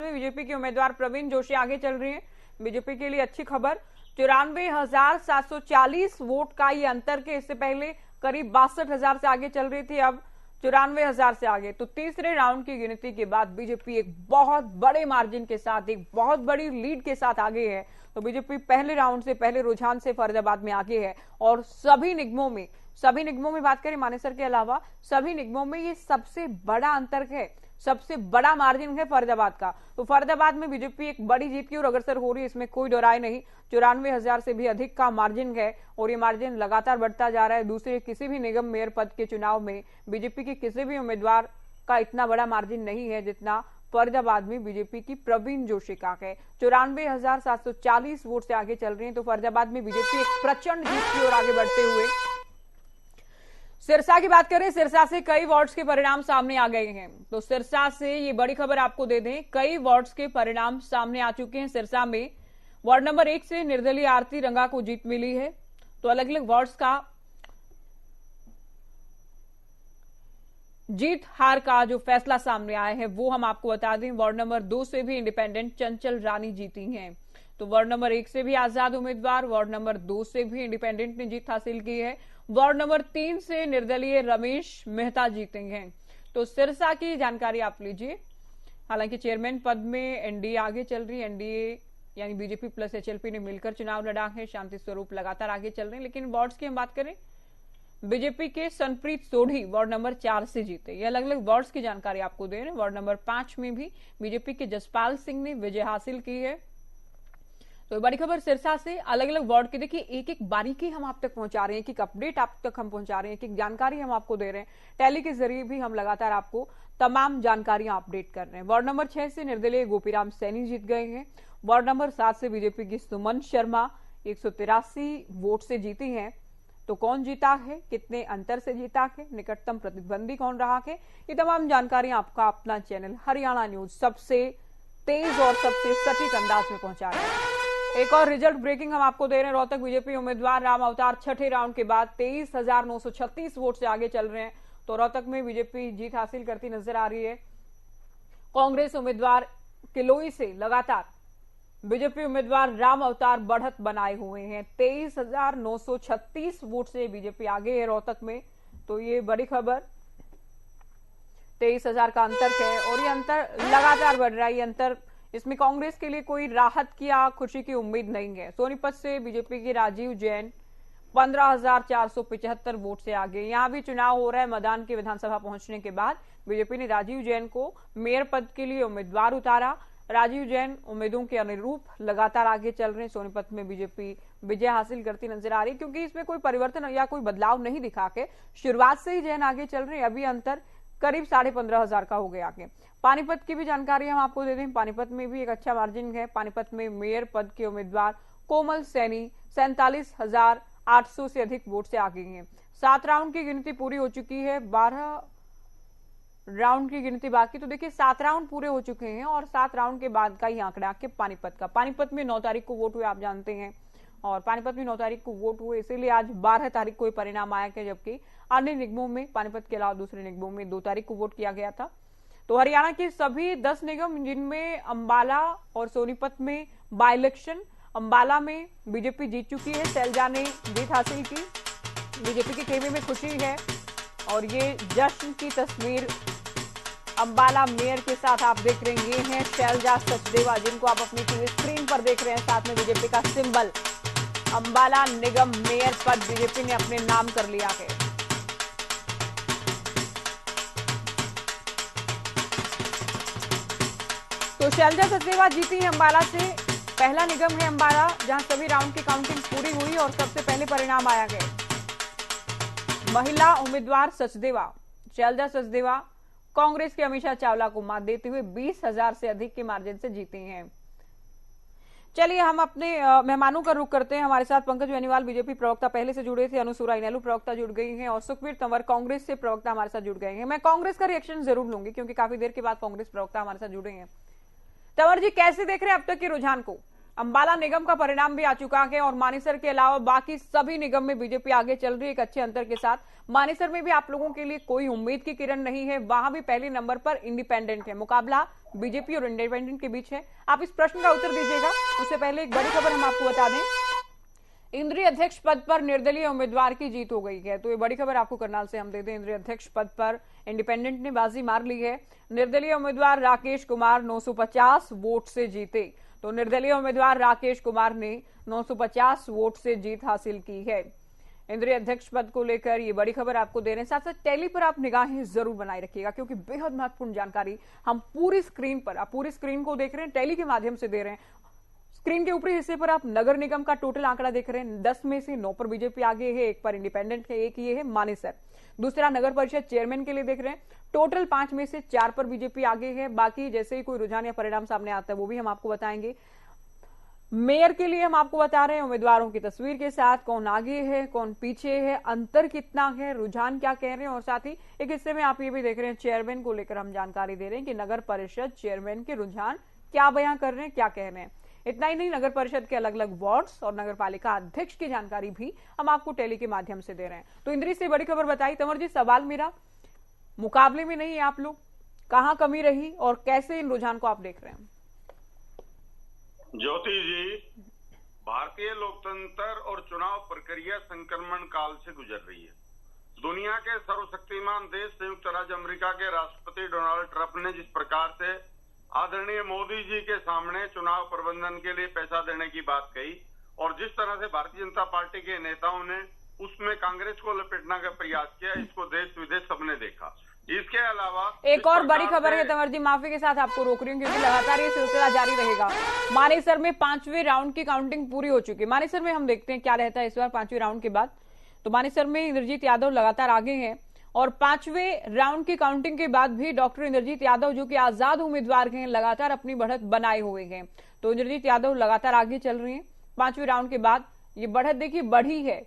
BJP के उम्मीदवार प्रवीण जोशी आगे चल रही हैं। बीजेपी के लिए अच्छी खबर, 94,740 वोट का ये अंतर के इससे पहले करीब 62,000 से आगे चल रही थी, अब 94,000 से आगे। तो तीसरे राउंड की गिनती के बाद बीजेपी एक बहुत बड़े मार्जिन के साथ, एक बहुत बड़ी लीड के साथ आगे है। तो बीजेपी पहले राउंड से, पहले रुझान से फरीदाबाद में आगे है और सभी निगमों में बात करें मानेसर के अलावा सभी निगमों में ये सबसे बड़ा अंतर है, सबसे बड़ा मार्जिन है फरीदाबाद का। तो फरीदाबाद में बीजेपी एक बड़ी जीत की ओर अग्रसर हो रही है, इसमें कोई दोराय नहीं। 94,000 से भी अधिक का मार्जिन है और ये मार्जिन लगातार बढ़ता जा रहा है। दूसरे किसी भी निगम मेयर पद के चुनाव में बीजेपी के किसी भी उम्मीदवार का इतना बड़ा मार्जिन नहीं है जितना फरीदाबाद में बीजेपी की प्रवीण जोशी का है। 94,740 वोट से आगे चल रही है। तो फरीदाबाद में बीजेपी एक प्रचंड जीत की ओर आगे बढ़ते हुए सिरसा की बात करें, सिरसा से कई वार्ड्स के परिणाम सामने आ गए हैं। तो सिरसा से ये बड़ी खबर आपको दे दें, कई वार्ड्स के परिणाम सामने आ चुके हैं। सिरसा में वार्ड नंबर 1 से निर्दलीय आरती रंगा को जीत मिली है। तो अलग अलग वार्ड्स का जीत हार का जो फैसला सामने आया है वो हम आपको बता दें। वार्ड नंबर 2 से भी इंडिपेंडेंट चंचल रानी जीती हैं। तो वार्ड नंबर 1 से भी आजाद उम्मीदवार, वार्ड नंबर 2 से भी इंडिपेंडेंट ने जीत हासिल की है। वार्ड नंबर 3 से निर्दलीय रमेश मेहता जीते हैं। तो सिरसा की जानकारी आप लीजिए। हालांकि चेयरमैन पद में एनडीए आगे चल रही है, एनडीए यानी बीजेपी प्लस एचएलपी ने मिलकर चुनाव लड़ा है। शांति स्वरूप लगातार आगे चल रहे हैं। लेकिन वार्ड्स की हम बात करें, बीजेपी के सनप्रीत सोढ़ी वार्ड नंबर 4 से जीते। ये अलग अलग वार्ड्स की जानकारी आपको दे रहे हैं। वार्ड नंबर 5 में भी बीजेपी के जसपाल सिंह ने विजय हासिल की है। तो बड़ी खबर सिरसा से अलग अलग वार्ड की, देखिए एक एक बारीकी हम आप तक पहुंचा रहे हैं, एक अपडेट आप तक हम पहुंचा रहे हैं, एक जानकारी हम आपको दे रहे हैं। टेली के जरिए भी हम लगातार आपको तमाम जानकारियां अपडेट कर रहे हैं। वार्ड नंबर 6 से निर्दलीय गोपीराम सैनी जीत गए हैं। वार्ड नंबर 7 से बीजेपी की सुमन शर्मा 183 वोट से जीती हैं। तो कौन जीता है, कितने अंतर से जीता है, निकटतम प्रतिद्वंदी कौन रहा है, ये तमाम जानकारियां आपका अपना चैनल हरियाणा न्यूज सबसे तेज और सबसे सटीक अंदाज में पहुंचा रहे हैं। एक और रिजल्ट ब्रेकिंग हम आपको दे रहे हैं। रोहतक बीजेपी उम्मीदवार राम अवतार छठे राउंड के बाद 23,936 वोट से आगे चल रहे हैं। तो रोहतक में बीजेपी जीत हासिल करती नजर आ रही है। कांग्रेस उम्मीदवार किलोई से लगातार बीजेपी उम्मीदवार राम अवतार बढ़त बनाए हुए हैं। 23,936 वोट से बीजेपी आगे है रोहतक में। तो ये बड़ी खबर, 23,000 का अंतर है और ये अंतर लगातार बढ़ रहा है। ये अंतर, इसमें कांग्रेस के लिए कोई राहत की या खुशी की उम्मीद नहीं है। सोनीपत से बीजेपी के राजीव जैन 15,475 वोट से आगे। यहां भी चुनाव हो रहा है। मैदान के विधानसभा पहुंचने के बाद बीजेपी ने राजीव जैन को मेयर पद के लिए उम्मीदवार उतारा। राजीव जैन उम्मीदों के अनुरूप लगातार आगे चल रहे हैं। सोनीपत में बीजेपी विजय हासिल करती नजर आ रही है, क्योंकि इसमें कोई परिवर्तन या कोई बदलाव नहीं दिखा के शुरुआत से ही जैन आगे चल रहे हैं। अभी अंतर करीब 15,500 का हो गया आगे। पानीपत की भी जानकारी हम आपको दे दें। पानीपत में भी एक अच्छा मार्जिन है। पानीपत में मेयर पद के उम्मीदवार कोमल सैनी 47,800 से अधिक वोट से आगे हैं। 7 राउंड की गिनती पूरी हो चुकी है, 12 राउंड की गिनती बाकी। तो देखिए 7 राउंड पूरे हो चुके हैं और 7 राउंड के बाद का ही आंकड़ा के पानीपत का। पानीपत में 9 तारीख को वोट हुए, आप जानते हैं, और पानीपत में 9 तारीख को वोट हुए, इसीलिए आज 12 तारीख को परिणाम आया कि जबकि अन्य निगमों में, पानीपत के अलावा दूसरे निगमों में 2 तारीख को वोट किया गया था। तो हरियाणा के सभी 10 निगम जिनमें अंबाला और सोनीपत में बाई इलेक्शन, अंबाला में बीजेपी जीत चुकी है। शैलजा ने जीत हासिल की, बीजेपी के खेमे में खुशी है और ये जश्न की तस्वीर अंबाला मेयर के साथ आप देख रहे हैं। ये हैं शैलजा सचदेवा, जिनको आप अपनी टीवी स्क्रीन पर देख रहे हैं। साथ में बीजेपी का सिंबल, अंबाला निगम मेयर पद बीजेपी ने अपने नाम कर लिया है। तो शैलजा सचदेवा जीती है अंबाला से। पहला निगम है अंबाला जहां सभी राउंड की काउंटिंग पूरी हुई और सबसे पहले परिणाम आया है। महिला उम्मीदवार सचदेवा, शैलजा सचदेवा कांग्रेस के अमीषा चावला को मात देते हुए 20,000 से अधिक के मार्जिन से जीती हैं। चलिए हम अपने मेहमानों का रुख करते हैं। हमारे साथ पंकज बेनीवाल बीजेपी प्रवक्ता पहले से जुड़े थे, अनुसूरा इनेलू प्रवक्ता जुड़ गई हैं और सुखबीर तंवर कांग्रेस से प्रवक्ता हमारे साथ जुड़ गए हैं। मैं कांग्रेस का रिएक्शन जरूर लूंगी क्योंकि काफी देर के बाद कांग्रेस प्रवक्ता हमारे साथ जुड़े हैं। तंवर जी, कैसे देख रहे हैं अब तक के रुझान को? अंबाला निगम का परिणाम भी आ चुका है और मानेसर के अलावा बाकी सभी निगम में बीजेपी आगे चल रही है एक अच्छे अंतर के साथ। मानेसर में भी आप लोगों के लिए कोई उम्मीद की किरण नहीं है, वहां भी पहले नंबर पर इंडिपेंडेंट है। मुकाबला बीजेपी और इंडिपेंडेंट के बीच है। आप इस प्रश्न का उत्तर दीजिएगा। उससे पहले एक बड़ी खबर हम आपको बता दें, इंद्रीय अध्यक्ष पद पर निर्दलीय उम्मीदवार की जीत हो गई है। तो ये बड़ी खबर आपको करनाल से हम दे दें, इंद्रीय अध्यक्ष पद पर इंडिपेंडेंट ने बाजी मार ली है। निर्दलीय उम्मीदवार राकेश कुमार 950 वोट से जीते। तो निर्दलीय उम्मीदवार राकेश कुमार ने 950 वोट से जीत हासिल की है। इंद्रीय अध्यक्ष पद को लेकर ये बड़ी खबर आपको दे रहे हैं। साथ साथ टेली पर आप निगाहें जरूर बनाए रखिएगा, क्योंकि बेहद महत्वपूर्ण जानकारी हम पूरी स्क्रीन पर, आप पूरी स्क्रीन को देख रहे हैं, टेली के माध्यम से दे रहे हैं। स्क्रीन के ऊपरी हिस्से पर आप नगर निगम का टोटल आंकड़ा देख रहे हैं। 10 में से 9 पर बीजेपी आगे है, 1 पर इंडिपेंडेंट है, एक ये है मानेसर। दूसरा नगर परिषद चेयरमैन के लिए देख रहे हैं, टोटल 5 में से 4 पर बीजेपी आगे है। बाकी जैसे ही कोई रुझान या परिणाम सामने आता है वो भी हम आपको बताएंगे। मेयर के लिए हम आपको बता रहे हैं उम्मीदवारों की तस्वीर के साथ, कौन आगे है कौन पीछे है, अंतर कितना है, रुझान क्या कह रहे हैं। और साथ ही एक हिस्से में आप ये भी देख रहे हैं, चेयरमैन को लेकर हम जानकारी दे रहे हैं कि नगर परिषद चेयरमैन के रुझान क्या बयां कर रहे हैं, क्या कह रहे हैं। इतना ही नहीं, नगर परिषद के अलग अलग वार्ड्स और नगर पालिका अध्यक्ष की जानकारी भी हम आपको टेली के माध्यम से दे रहे हैं। तो इंद्री से बड़ी खबर बताई। तंवर जी, सवाल मेरा, मुकाबले में नहीं है आप लोग, कहां कमी रही और कैसे इन रुझान को आप देख रहे हैं? ज्योति जी, भारतीय लोकतंत्र और चुनाव प्रक्रिया संक्रमण काल से गुजर रही है। दुनिया के सर्वशक्तिमान देश संयुक्त राज्य अमेरिका के राष्ट्रपति डोनाल्ड ट्रंप ने जिस प्रकार से आदरणीय मोदी जी के सामने चुनाव प्रबंधन के लिए पैसा देने की बात कही और जिस तरह से भारतीय जनता पार्टी के नेताओं ने उसमें कांग्रेस को लपेटने का प्रयास किया, इसको देश विदेश सबने देखा। इसके अलावा एक और बड़ी खबर है तंवर जी, माफी के साथ आपको रोक रही हूँ क्योंकि लगातार ये सिलसिला जारी रहेगा। मानेसर में 5वें राउंड की काउंटिंग पूरी हो चुकी है। मानेसर में हम देखते हैं क्या रहता है इस बार 5वें राउंड के बाद। तो मानेसर में इंद्रजीत यादव लगातार आगे हैं और 5वें राउंड की काउंटिंग के बाद भी डॉक्टर इंद्रजीत यादव, जो कि आजाद उम्मीदवार हैं, लगातार अपनी बढ़त बनाए हुए हैं। तो इंद्रजीत यादव लगातार आगे चल रही है। 5वें राउंड के बाद ये बढ़त देखिए बढ़ी है,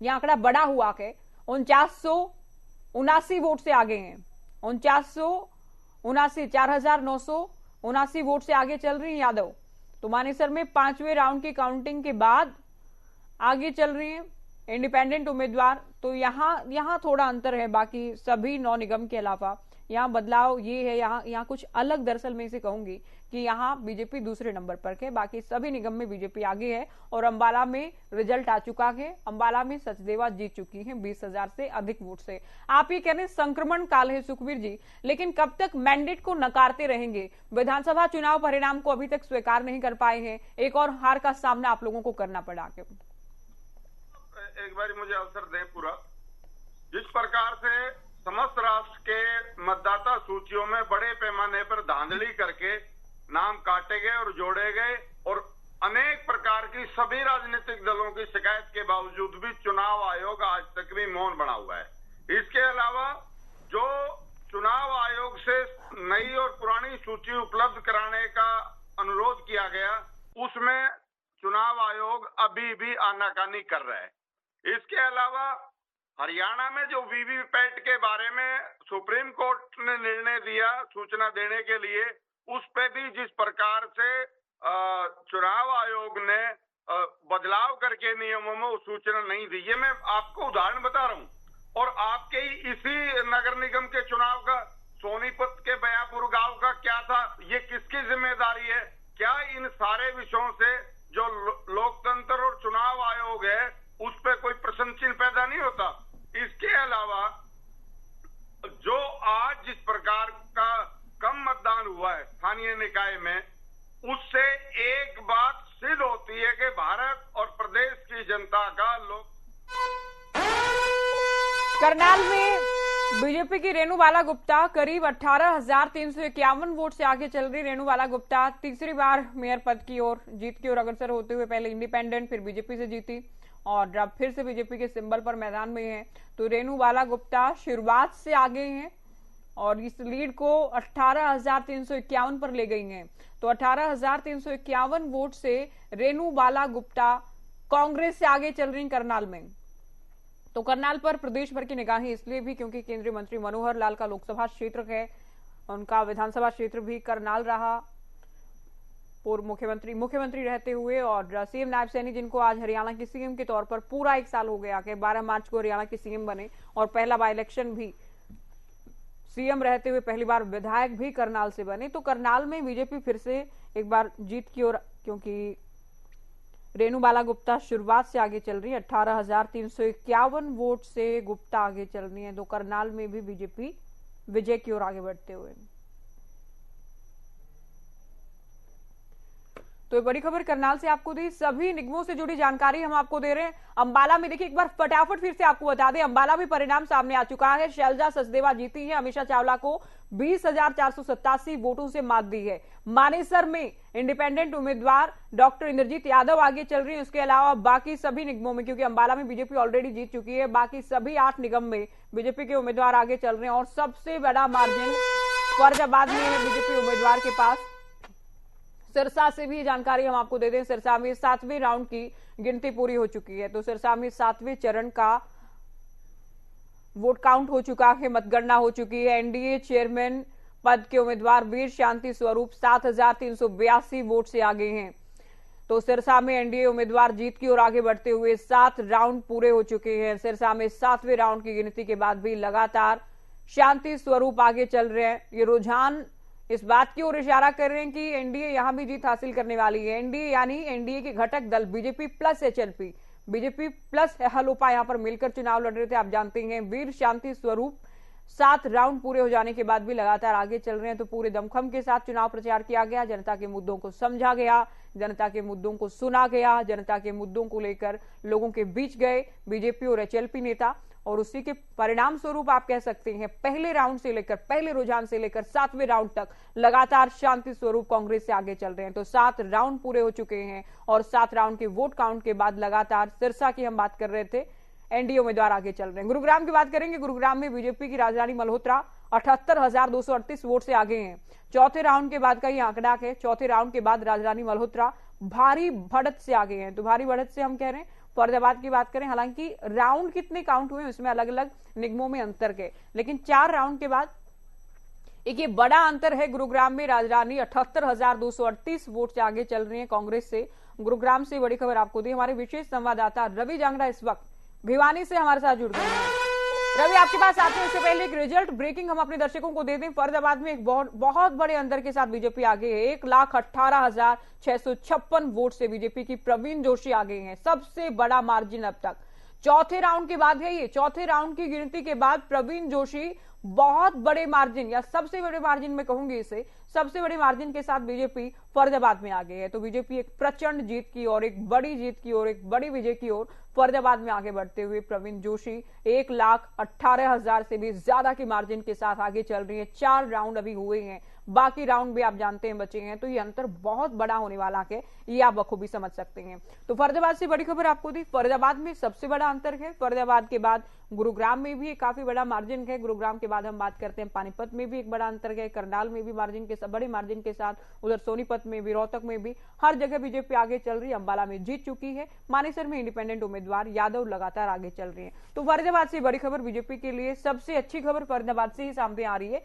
यह आंकड़ा बढ़ा हुआ है। 4979 वोट से आगे हैं, 4979, 4979 वोट से आगे चल रही है यादव। तो मानेसर में 5वें राउंड की काउंटिंग के बाद आगे चल रही है इंडिपेंडेंट उम्मीदवार। तो यहां थोड़ा अंतर है, बाकी सभी 9 निगम के अलावा यहाँ बदलाव ये है, यहाँ कुछ अलग दरअसल मैं इसे कहूंगी कि यहाँ बीजेपी दूसरे नंबर पर है, बाकी सभी निगम में बीजेपी आगे है। और अंबाला में रिजल्ट आ चुका है, अंबाला में सचदेवा जीत चुकी है 20,000 से अधिक वोट से। आप ये कह रहे हैं संक्रमण काल है सुखबीर जी, लेकिन कब तक मैंडेट को नकारते रहेंगे? विधानसभा चुनाव परिणाम को अभी तक स्वीकार नहीं कर पाए हैं, एक और हार का सामना आप लोगों को करना पड़ा। एक बार मुझे अवसर दें पूरा। जिस प्रकार से समस्त राष्ट्र के मतदाता सूचियों में बड़े पैमाने पर धांधली करके नाम काटे गए और जोड़े गए और अनेक प्रकार की सभी राजनीतिक दलों की शिकायत के बावजूद भी चुनाव आयोग आज तक भी मौन बना हुआ है। इसके अलावा जो चुनाव आयोग से नई और पुरानी सूची उपलब्ध कराने का अनुरोध किया गया, उसमें चुनाव आयोग अभी भी आनाकानी कर रहा है। इसके अलावा हरियाणा में जो वीवीपैट के बारे में सुप्रीम कोर्ट ने निर्णय दिया सूचना देने के लिए, उस पे भी जिस प्रकार से चुनाव आयोग ने बदलाव करके नियमों में सूचना नहीं दी। ये मैं आपको उदाहरण बता रहा हूं। और आपके इसी नगर निगम के चुनाव का सोनीपत के बयापुर गांव का क्या था, ये किसकी जिम्मेदारी है? क्या इन सारे विषयों से जो लोकतंत्र और चुनाव आयोग है उस पर कोई प्रश्न चिन्ह पैदा नहीं होता? इसके अलावा जो आज जिस प्रकार का कम मतदान हुआ है स्थानीय निकाय में, उससे एक बात सिद्ध होती है कि भारत और प्रदेश की जनता का लोग। करनाल में बीजेपी की रेणुबाला गुप्ता करीब 18,351 वोट से आगे चल रही। रेणुबाला गुप्ता तीसरी बार मेयर पद की ओर जीत की ओर अग्रसर होते हुए पहले इंडिपेंडेंट फिर बीजेपी से जीती और अब फिर से बीजेपी के सिंबल पर मैदान में है। तो रेणुबाला गुप्ता शुरुआत से आगे हैं और इस लीड को 18,351 पर ले गई हैं। तो 18,351 वोट से रेणुबाला गुप्ता कांग्रेस से आगे चल रही करनाल में। तो करनाल पर प्रदेश भर की निगाहें इसलिए भी क्योंकि केंद्रीय मंत्री मनोहर लाल का लोकसभा क्षेत्र है, उनका विधानसभा क्षेत्र भी करनाल रहा। पूर्व मुख्यमंत्री रहते हुए और सीएम नायब सैनी, जिनको आज हरियाणा के सीएम के तौर पर पूरा 1 साल हो गया कि 12 मार्च को हरियाणा के सीएम बने और पहला बाई इलेक्शन भी सीएम रहते हुए पहली बार विधायक भी करनाल से बने। तो करनाल में बीजेपी फिर से एक बार जीत की ओर, क्योंकि रेणु बाला गुप्ता शुरुआत से आगे चल रही है, 18,351 वोट से गुप्ता आगे चल रही है। तो करनाल में भी बीजेपी विजय की ओर आगे बढ़ते हुए। तो ये बड़ी खबर करनाल से आपको दी। सभी निगमों से जुड़ी जानकारी हम आपको दे रहे हैं। अंबाला में देखिए, एक बार फटाफट फिर से आपको बता दें, अंबाला भी परिणाम सामने आ चुका है। शैलजा सचदेवा जीती है, अमीषा चावला को 20,487 वोटों से मात दी है। मानेसर में इंडिपेंडेंट उम्मीदवार डॉक्टर इंद्रजीत यादव आगे चल रही है। उसके अलावा बाकी सभी निगमों में, क्योंकि अंबाला में बीजेपी ऑलरेडी जीत चुकी है, बाकी सभी 8 निगम में बीजेपी के उम्मीदवार आगे चल रहे हैं और सबसे बड़ा मार्जिन फरीदाबाद में है बीजेपी उम्मीदवार के पास। सिरसा से भी जानकारी हम आपको दे दें, सिरसा में 7वें राउंड की गिनती पूरी हो चुकी है। तो सिरसा में 7वें चरण का वोट काउंट हो चुका है, मतगणना हो चुकी है। एनडीए चेयरमैन पद के उम्मीदवार वीर शांति स्वरूप 7,382 वोट से आगे हैं। तो सिरसा में एनडीए उम्मीदवार जीत की ओर आगे बढ़ते हुए 7 राउंड पूरे हो चुके हैं। सिरसा में 7वें राउंड की गिनती के बाद भी लगातार शांति स्वरूप आगे चल रहे हैं। ये रुझान इस बात की ओर इशारा कर रहे हैं कि एनडीए यहां भी जीत हासिल करने वाली है। एनडीए यानी एनडीए के घटक दल BJP plus HLP, BJP plus Halopa यहां पर मिलकर चुनाव लड़ रहे थे। आप जानते हैं वीर शांति स्वरूप 7 राउंड पूरे हो जाने के बाद भी लगातार आगे चल रहे हैं। तो पूरे दमखम के साथ चुनाव प्रचार किया गया, जनता के मुद्दों को समझा गया, जनता के मुद्दों को सुना गया, जनता के मुद्दों को लेकर लोगों के बीच गए बीजेपी और एचएलपी नेता। और उसी के परिणाम स्वरूप आप कह सकते हैं पहले राउंड से लेकर, पहले रुझान से लेकर 7वें राउंड तक लगातार शांति स्वरूप कांग्रेस से आगे चल रहे हैं। तो 7 राउंड पूरे हो चुके हैं और 7 राउंड के वोट काउंट के बाद लगातार सिरसा की हम बात कर रहे थे, एनडीए उम्मीदवार आगे चल रहे हैं। गुरुग्राम की बात करेंगे, गुरुग्राम में बीजेपी की राजरानी मल्होत्रा 78,238 वोट से आगे हैं। चौथे राउंड के बाद का ये आंकड़ा है, चौथे राउंड के बाद राजरानी मल्होत्रा भारी बढ़त से आगे हैं। तो भारी बढ़त से हम कह रहे हैं फरीदाबाद की बात करें, हालांकि राउंड कितने काउंट हुए उसमें अलग अलग निगमों में अंतर के, लेकिन 4 राउंड के बाद एक ये बड़ा अंतर है। गुरुग्राम में राजरानी 78,238 वोट से आगे चल रही है कांग्रेस से। गुरुग्राम से बड़ी खबर आपको दी हमारे विशेष संवाददाता रवि जांगड़ा इस वक्त भिवानी से हमारे साथ जुड़ गए हैं। रवि, आपके पास आते हैं इससे पहले एक रिजल्ट ब्रेकिंग हम अपने दर्शकों को दे दें। फरीदाबाद में एक बहुत बड़े अंतर के साथ बीजेपी आगे है। 1,18,656 वोट से बीजेपी की प्रवीण जोशी आगे हैं, सबसे बड़ा मार्जिन अब तक। चौथे राउंड के बाद है ये, चौथे राउंड की गिनती के बाद प्रवीण जोशी बहुत बड़े मार्जिन या सबसे बड़े मार्जिन में कहूंगी इसे, सबसे बड़े मार्जिन के साथ बीजेपी फरीदाबाद में आगे है। तो बीजेपी एक प्रचंड जीत की और एक बड़ी जीत की और एक बड़ी विजय की ओर फरीदाबाद में आगे बढ़ते हुए प्रवीण जोशी 1,18,000 से भी ज्यादा की मार्जिन के साथ आगे चल रही है। 4 राउंड अभी हुए हैं, बाकी राउंड भी आप जानते हैं बचे हैं। तो ये अंतर बहुत बड़ा होने वाला है, ये आप बखूबी समझ सकते हैं। तो फरीदाबाद से बड़ी खबर आपको दी, फरीदाबाद में सबसे बड़ा अंतर है। फरीदाबाद के बाद गुरुग्राम में भी काफी बड़ा मार्जिन है। गुरुग्राम के बाद हम बात करते हैं पानीपत में भी एक बड़ा अंतर है, करनाल में भी मार्जिन के बड़े मार्जिन के साथ, उधर सोनीपत में भी, रोहतक में भी, हर जगह बीजेपी आगे चल रही है। अंबाला में जीत चुकी है, मानेसर में इंडिपेंडेंट उम्मीदवार यादव लगातार आगे चल रही है। तो फरीदाबाद से बड़ी खबर बीजेपी के लिए, सबसे अच्छी खबर फरीदाबाद से ही सामने आ रही है। ये